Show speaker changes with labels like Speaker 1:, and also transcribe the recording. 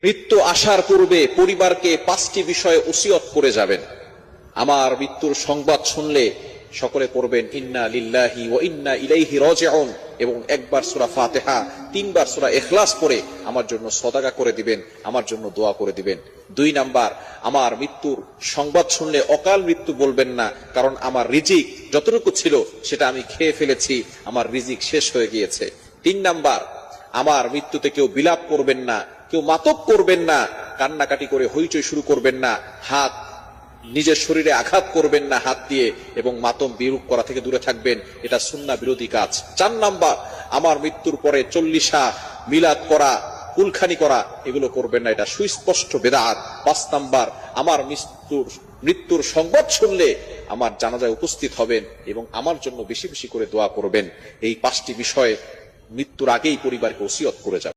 Speaker 1: মৃত্যু আসার পূর্বে পরিবারকে 5টি বিষয়ে ওসিয়ত করে যাবেন। আমার মৃত্যুর সংবাদ শুনলে সকলে পড়বেন ইন্না লিল্লাহি ওয়া ইন্না ইলাইহি রাজিউন এবং একবার সূরা ফাতিহা, 3বার সূরা ইখলাস পড়ে আমার জন্য সদাকা করে দিবেন, আমার জন্য দোয়া করে দিবেন। 2 নাম্বার, আমার মৃত্যুর সংবাদ শুনলে অকাল মৃত্যু বলবেন না, কারণ আমার রিজিক যতটুকু ছিল সেটা আমি খেয়ে ফেলেছি, আমার রিজিক শেষ হয়ে গিয়েছে। 3 নাম্বার, আমার মৃত্যুতে কেউ বিলাপ করবেন না, কেউ মাতব করবেন না, কান্নাকাটি করে হইচই শুরু করবেন না, হাত নিজের শরীরে আঘাত করবেন না হাত দিয়ে, এবং মাতম বিরূপ করা থেকে দূরে থাকবেন, এটা সুন্নাহ বিরোধী কাজ। 4 নাম্বার, আমার মৃত্যুর পরে 40 মিলাদ করা, কুলখানি করা, এগুলো করবেন না, এটা সুস্পষ্ট বেদাত। 5 নাম্বার, আমার মৃত্যুর সংবাদ শুনলে আমার জানাজায় উপস্থিত হবেন এবং আমার জন্য বেশি বেশি করে দোয়া করবেন। এই 5টি বিষয়ে মৃত্যুর আগেই পরিবারকে ওসিয়ত করে যাবেন।